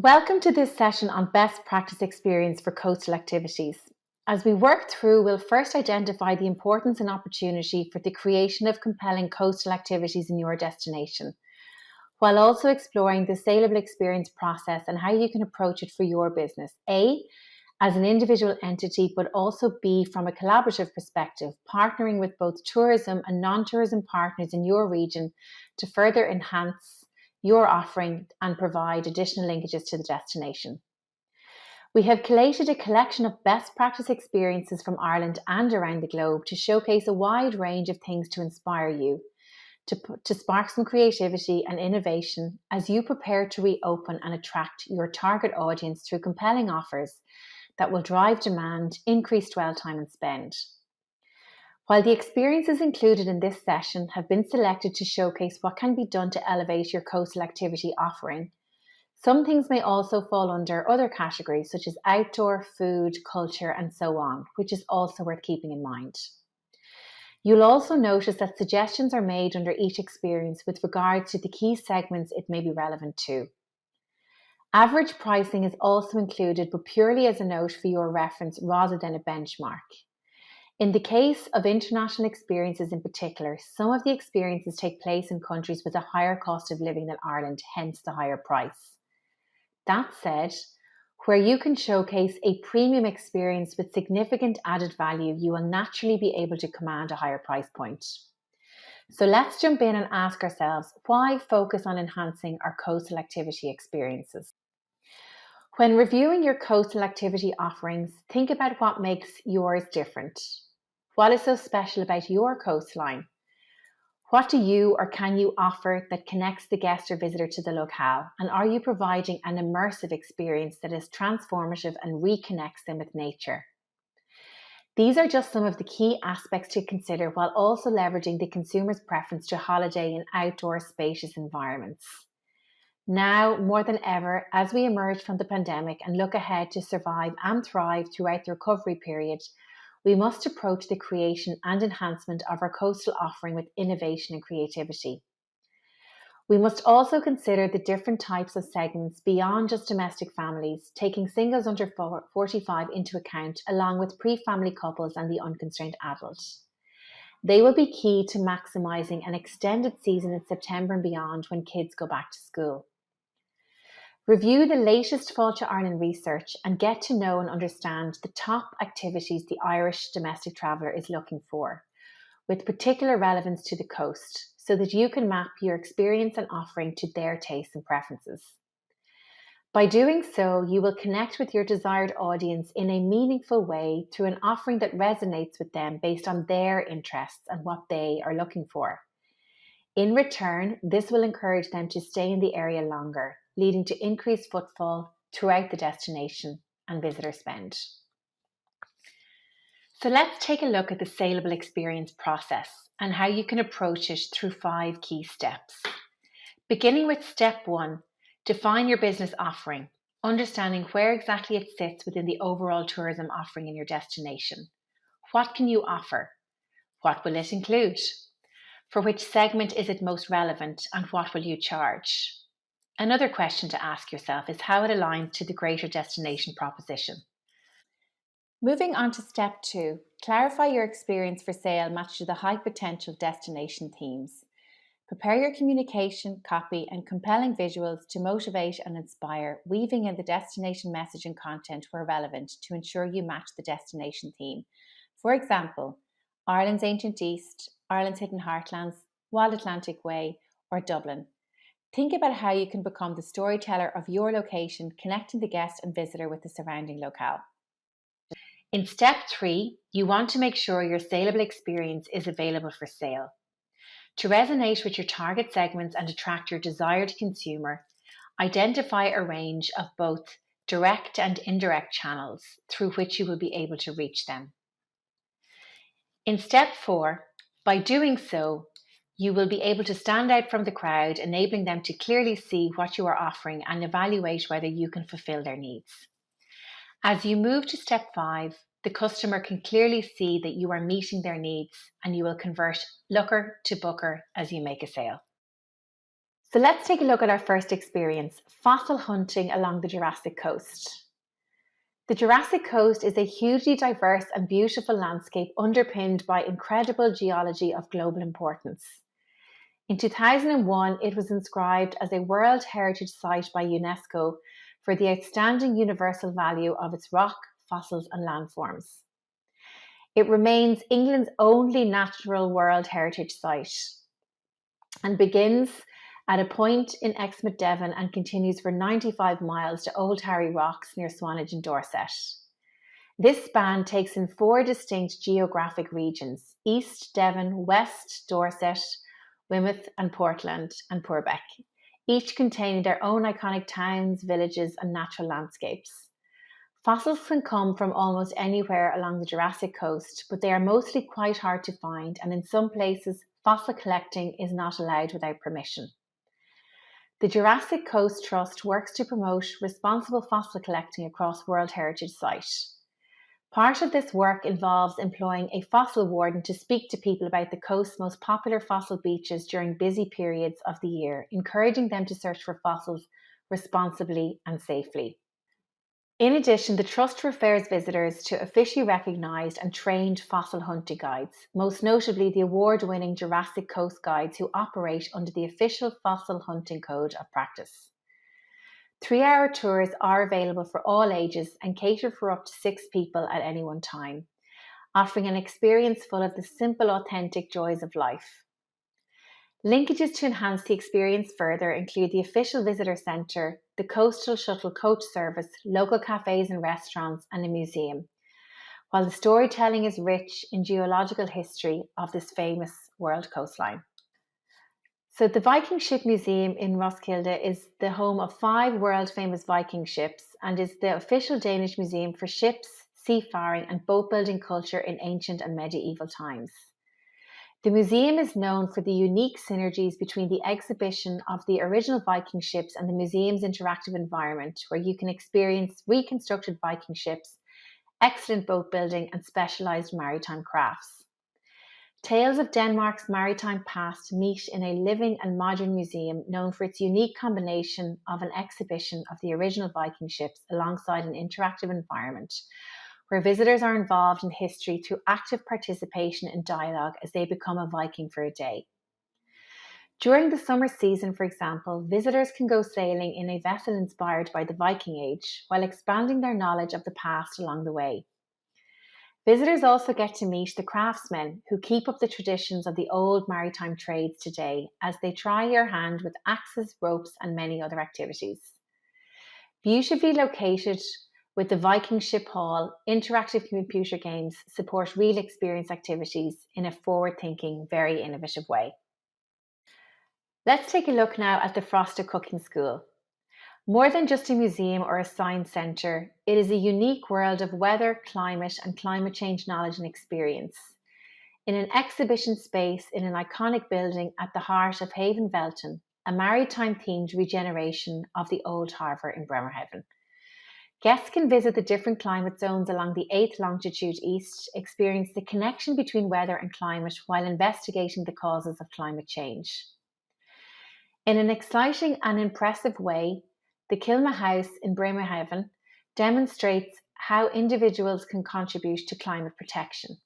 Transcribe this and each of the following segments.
Welcome to this session on best practice experience for coastal activities. As we work through, we'll first identify the importance and opportunity for the creation of compelling coastal activities in your destination, while also exploring the saleable experience process and how you can approach it for your business. A, as an individual entity, but also B, from a collaborative perspective, partnering with both tourism and non-tourism partners in your region to further enhance your offering and provide additional linkages to the destination. We have collated a collection of best practice experiences from Ireland and around the globe to showcase a wide range of things to inspire you, to spark some creativity and innovation as you prepare to reopen and attract your target audience through compelling offers that will drive demand, increase dwell time and spend. While the experiences included in this session have been selected to showcase what can be done to elevate your coastal activity offering, some things may also fall under other categories such as outdoor, food, culture, and so on, which is also worth keeping in mind. You'll also notice that suggestions are made under each experience with regards to the key segments it may be relevant to. Average pricing is also included, but purely as a note for your reference rather than a benchmark. In the case of international experiences in particular, some of the experiences take place in countries with a higher cost of living than Ireland, hence the higher price. That said, where you can showcase a premium experience with significant added value, you will naturally be able to command a higher price point. So let's jump in and ask ourselves, why focus on enhancing our coastal activity experiences? When reviewing your coastal activity offerings, think about what makes yours different. What is so special about your coastline? What do you or can you offer that connects the guest or visitor to the locale? And are you providing an immersive experience that is transformative and reconnects them with nature? These are just some of the key aspects to consider while also leveraging the consumer's preference to holiday in outdoor spacious environments. Now, more than ever, as we emerge from the pandemic and look ahead to survive and thrive throughout the recovery period, we must approach the creation and enhancement of our coastal offering with innovation and creativity. We must also consider the different types of segments beyond just domestic families, taking singles under 45 into account, along with pre-family couples and the unconstrained adult. They will be key to maximising an extended season in September and beyond when kids go back to school. Review the latest Fall to Ireland research and get to know and understand the top activities the Irish domestic traveller is looking for, with particular relevance to the coast, so that you can map your experience and offering to their tastes and preferences. By doing so, you will connect with your desired audience in a meaningful way through an offering that resonates with them based on their interests and what they are looking for. In return, this will encourage them to stay in the area longer, leading to increased footfall throughout the destination and visitor spend. So let's take a look at the saleable experience process and how you can approach it through 5 key steps. Beginning with step 1, define your business offering, understanding where exactly it sits within the overall tourism offering in your destination. What can you offer? What will it include? For which segment is it most relevant, and what will you charge? Another question to ask yourself is how it aligns to the greater destination proposition. Moving on to step 2, clarify your experience for sale matched to the high potential destination themes. Prepare your communication, copy, and compelling visuals to motivate and inspire, weaving in the destination message and content where relevant to ensure you match the destination theme. For example, Ireland's Ancient East, Ireland's Hidden Heartlands, Wild Atlantic Way, or Dublin. Think about how you can become the storyteller of your location, connecting the guest and visitor with the surrounding locale. In step 3, you want to make sure your saleable experience is available for sale. To resonate with your target segments and attract your desired consumer, identify a range of both direct and indirect channels through which you will be able to reach them. In step 4, by doing so, you will be able to stand out from the crowd, enabling them to clearly see what you are offering and evaluate whether you can fulfill their needs. As you move to step 5, the customer can clearly see that you are meeting their needs, and you will convert looker to booker as you make a sale. So let's take a look at our first experience, fossil hunting along the Jurassic Coast. The Jurassic Coast is a hugely diverse and beautiful landscape underpinned by incredible geology of global importance. In 2001, it was inscribed as a World Heritage Site by UNESCO for the outstanding universal value of its rock, fossils and landforms. It remains England's only natural World Heritage Site and begins at a point in Exmouth, Devon and continues for 95 miles to Old Harry Rocks near Swanage in Dorset. This span takes in 4 distinct geographic regions: East Devon, West Dorset, Weymouth and Portland and Purbeck, each containing their own iconic towns, villages and natural landscapes. Fossils can come from almost anywhere along the Jurassic Coast, but they are mostly quite hard to find, and in some places, fossil collecting is not allowed without permission. The Jurassic Coast Trust works to promote responsible fossil collecting across World Heritage Sites. Part of this work involves employing a fossil warden to speak to people about the coast's most popular fossil beaches during busy periods of the year, encouraging them to search for fossils responsibly and safely. In addition, the Trust refers visitors to officially recognised and trained fossil hunting guides, most notably the award-winning Jurassic Coast guides who operate under the official Fossil Hunting Code of Practice. 3-hour tours are available for all ages and cater for up to 6 people at any one time, offering an experience full of the simple, authentic joys of life. Linkages to enhance the experience further include the official visitor centre, the coastal shuttle coach service, local cafes and restaurants, and a museum, while the storytelling is rich in geological history of this famous world coastline. So the Viking Ship Museum in Roskilde is the home of 5 world-famous Viking ships and is the official Danish museum for ships, seafaring and boat-building culture in ancient and medieval times. The museum is known for the unique synergies between the exhibition of the original Viking ships and the museum's interactive environment, where you can experience reconstructed Viking ships, excellent boat building and specialised maritime crafts. Tales of Denmark's maritime past meet in a living and modern museum known for its unique combination of an exhibition of the original Viking ships alongside an interactive environment, where visitors are involved in history through active participation in dialogue as they become a Viking for a day. During the summer season, for example, visitors can go sailing in a vessel inspired by the Viking Age, while expanding their knowledge of the past along the way. Visitors also get to meet the craftsmen who keep up the traditions of the old maritime trades today as they try their hand with axes, ropes, and many other activities. Beautifully located with the Viking Ship Hall, interactive computer games support real experience activities in a forward-thinking, very innovative way. Let's take a look now at the Frosta Cooking School. More than just a museum or a science centre, it is a unique world of weather, climate and climate change knowledge and experience. In an exhibition space in an iconic building at the heart of Haven Velton, a maritime-themed regeneration of the old harbour in Bremerhaven. Guests can visit the different climate zones along the 8th longitude east, experience the connection between weather and climate while investigating the causes of climate change. In an exciting and impressive way, the Kilma House in Bremerhaven demonstrates how individuals can contribute to climate protection.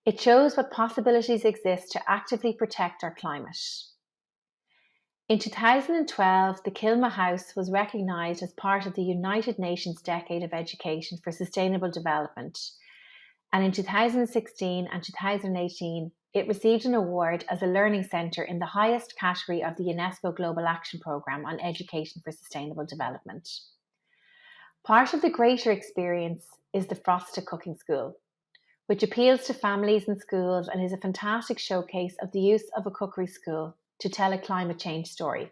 It shows what possibilities exist to actively protect our climate. In 2012, the Kilma House was recognised as part of the United Nations Decade of Education for Sustainable Development, and in 2016 and 2018, it received an award as a learning centre in the highest category of the UNESCO Global Action Programme on Education for Sustainable Development. Part of the greater experience is the Frosta Cooking School, which appeals to families and schools and is a fantastic showcase of the use of a cookery school to tell a climate change story.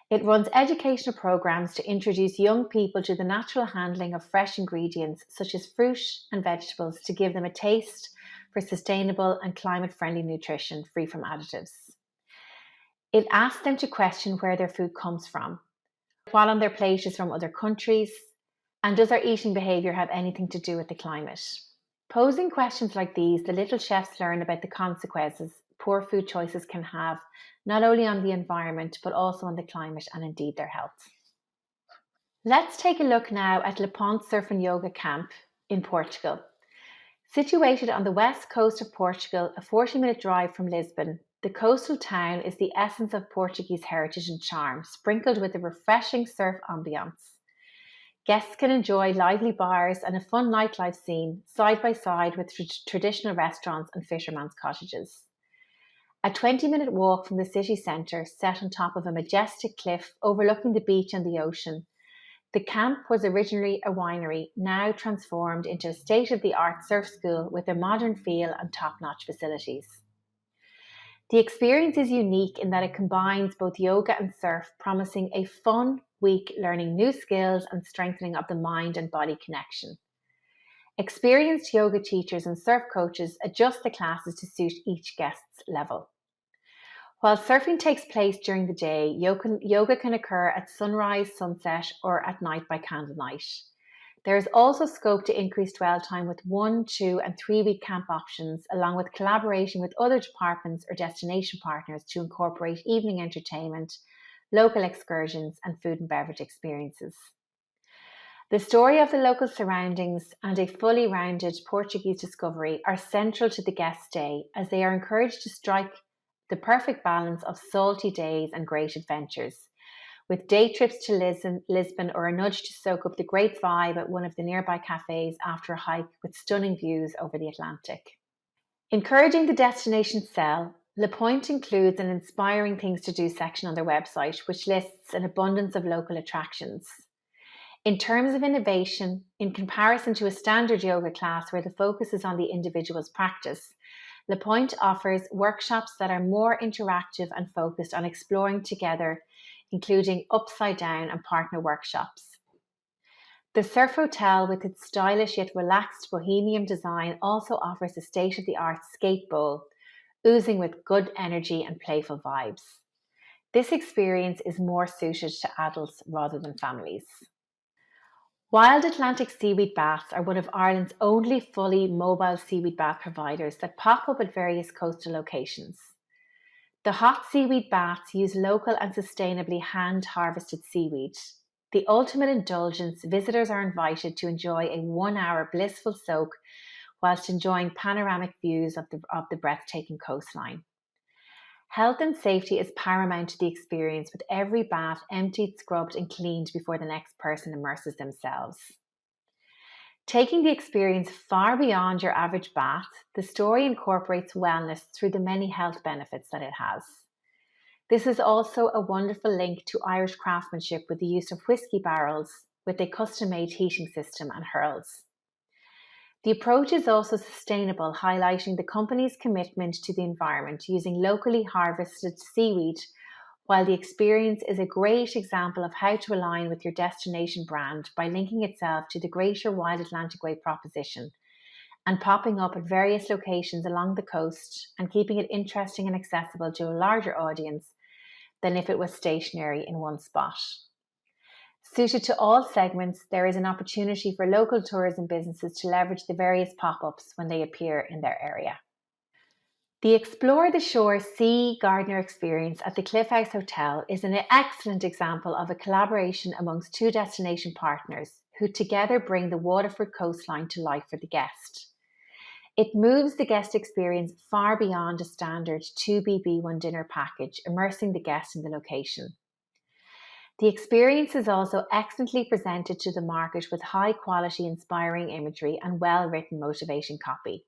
It runs educational programs to introduce young people to the natural handling of fresh ingredients such as fruit and vegetables to give them a taste for sustainable and climate-friendly nutrition free from additives. It asks them to question where their food comes from, what on their plate is from other countries, and does our eating behaviour have anything to do with the climate? Posing questions like these, the little chefs learn about the poor food choices can have, not only on the environment, but also on the climate and indeed their health. Let's take a look now at Pont Surf and Yoga Camp in Portugal. Situated on the west coast of Portugal, a 40-minute drive from Lisbon, the coastal town is the essence of Portuguese heritage and charm, sprinkled with a refreshing surf ambience. Guests can enjoy lively bars and a fun nightlife scene side by side with traditional restaurants and fishermen's cottages. A 20-minute walk from the city centre, set on top of a majestic cliff overlooking the beach and the ocean, the camp was originally a winery, now transformed into a state-of-the-art surf school with a modern feel and top-notch facilities. The experience is unique in that it combines both yoga and surf, promising a fun week learning new skills and strengthening of the mind and body connection. Experienced yoga teachers and surf coaches adjust the classes to suit each guest's level. While surfing takes place during the day, yoga can occur at sunrise, sunset, or at night by candlelight. There is also scope to increase dwell time with 1, 2, and 3 week camp options, along with collaboration with other departments or destination partners to incorporate evening entertainment, local excursions, and food and beverage experiences. The story of the local surroundings and a fully rounded Portuguese discovery are central to the guest stay, as they are encouraged to strike the perfect balance of salty days and great adventures, with day trips to Lisbon or a nudge to soak up the great vibe at one of the nearby cafes after a hike with stunning views over the Atlantic. Encouraging the destination sell, Pont includes an inspiring things to do section on their website, which lists an abundance of local attractions. In terms of innovation, in comparison to a standard yoga class where the focus is on the individual's practice, Pont offers workshops that are more interactive and focused on exploring together, including upside down and partner workshops. The Surf Hotel, with its stylish yet relaxed bohemian design, also offers a state-of-the-art skate bowl, oozing with good energy and playful vibes. This experience is more suited to adults rather than families. Wild Atlantic seaweed baths are one of Ireland's only fully mobile seaweed bath providers that pop up at various coastal locations. The hot seaweed baths use local and sustainably hand-harvested seaweed. The ultimate indulgence, visitors are invited to enjoy a 1-hour blissful soak whilst enjoying panoramic views of the breathtaking coastline. Health and safety is paramount to the experience, with every bath emptied, scrubbed and cleaned before the next person immerses themselves. Taking the experience far beyond your average bath, the story incorporates wellness through the many health benefits that it has. This is also a wonderful link to Irish craftsmanship with the use of whiskey barrels with a custom-made heating system and hurls. The approach is also sustainable, highlighting the company's commitment to the environment using locally harvested seaweed, while the experience is a great example of how to align with your destination brand by linking itself to the greater Wild Atlantic Way proposition and popping up at various locations along the coast and keeping it interesting and accessible to a larger audience than if it was stationary in one spot. Suited to all segments, there is an opportunity for local tourism businesses to leverage the various pop-ups when they appear in their area. The Explore the Shore Sea Gardener experience at the Cliff House Hotel is an excellent example of a collaboration amongst two destination partners who together bring the Waterford coastline to life for the guest. It moves the guest experience far beyond a standard 2BB1 dinner package, immersing the guest in the location. The experience is also excellently presented to the market with high quality inspiring imagery and well-written motivation copy.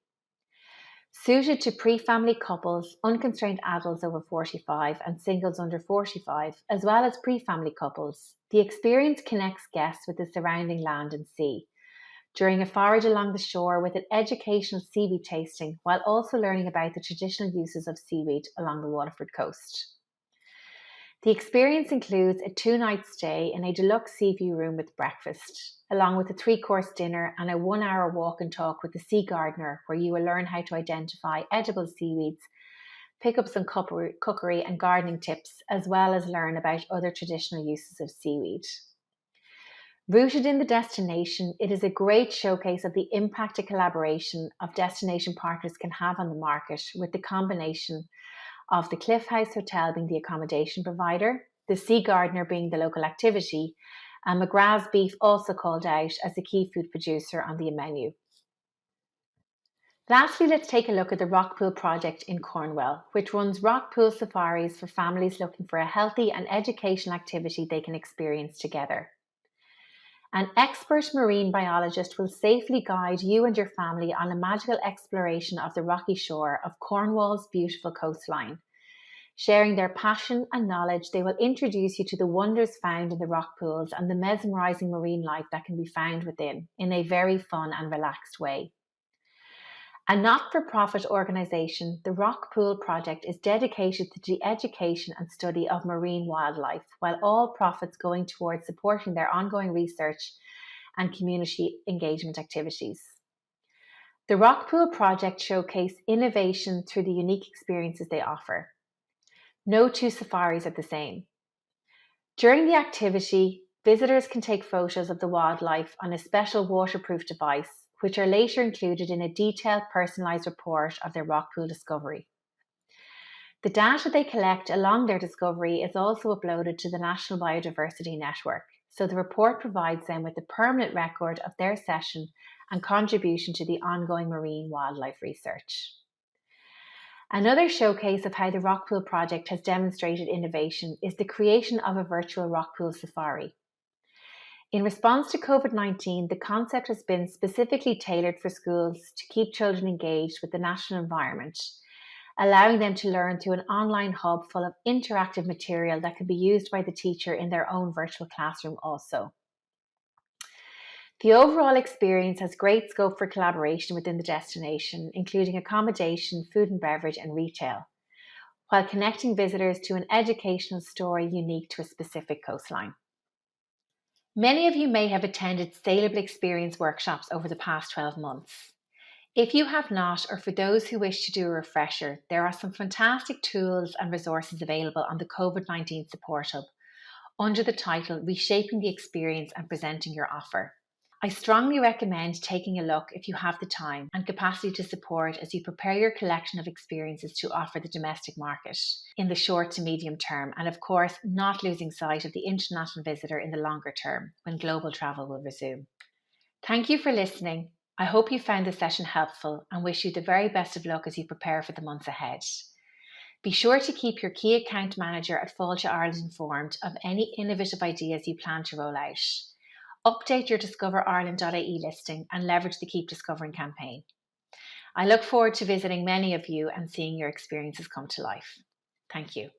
Suited to pre-family couples, unconstrained adults over 45 and singles under 45, as well as pre-family couples, the experience connects guests with the surrounding land and sea during a forage along the shore with an educational seaweed tasting, while also learning about the traditional uses of seaweed along the Waterford coast. The experience includes a 2-night stay in a deluxe sea view room with breakfast, along with a 3-course dinner and a 1-hour walk and talk with the sea gardener, where you will learn how to identify edible seaweeds, pick up some cookery and gardening tips, as well as learn about other traditional uses of seaweed. Rooted in the destination, it is a great showcase of the impact a collaboration of destination partners can have on the market, with the combination of the Cliff House Hotel being the accommodation provider, the Sea Gardener being the local activity, and McGrath's Beef also called out as the key food producer on the menu. Lastly, let's take a look at the Rockpool Project in Cornwall, which runs rockpool safaris for families looking for a healthy and educational activity they can experience together. An expert marine biologist will safely guide you and your family on a magical exploration of the rocky shore of Cornwall's beautiful coastline. Sharing their passion and knowledge, they will introduce you to the wonders found in the rock pools and the mesmerising marine life that can be found within in a very fun and relaxed way. A not-for-profit organisation, the Rockpool Project is dedicated to the education and study of marine wildlife, while all profits going towards supporting their ongoing research and community engagement activities. The Rockpool Project showcase innovation through the unique experiences they offer. No two safaris are the same. During the activity, visitors can take photos of the wildlife on a special waterproof device, which are later included in a detailed personalised report of their rockpool discovery. The data they collect along their discovery is also uploaded to the National Biodiversity Network, so the report provides them with a permanent record of their session and contribution to the ongoing marine wildlife research. Another showcase of how the Rockpool Project has demonstrated innovation is the creation of a virtual rockpool safari. In response to COVID-19, the concept has been specifically tailored for schools to keep children engaged with the natural environment, allowing them to learn through an online hub full of interactive material that can be used by the teacher in their own virtual classroom also. The overall experience has great scope for collaboration within the destination, including accommodation, food and beverage, and retail, while connecting visitors to an educational story unique to a specific coastline. Many of you may have attended Saleable Experience workshops over the past 12 months. If you have not, or for those who wish to do a refresher, there are some fantastic tools and resources available on the COVID-19 Support Hub under the title Reshaping the Experience and Presenting Your Offer. I strongly recommend taking a look if you have the time and capacity to support as you prepare your collection of experiences to offer the domestic market in the short to medium term, and of course not losing sight of the international visitor in the longer term when global travel will resume. Thank you for listening. I hope you found this session helpful and wish you the very best of luck as you prepare for the months ahead. Be sure to keep your key account manager at Fáilte Ireland informed of any innovative ideas you plan to roll out. Update your discoverireland.ie listing and leverage the Keep Discovering campaign. I look forward to visiting many of you and seeing your experiences come to life. Thank you.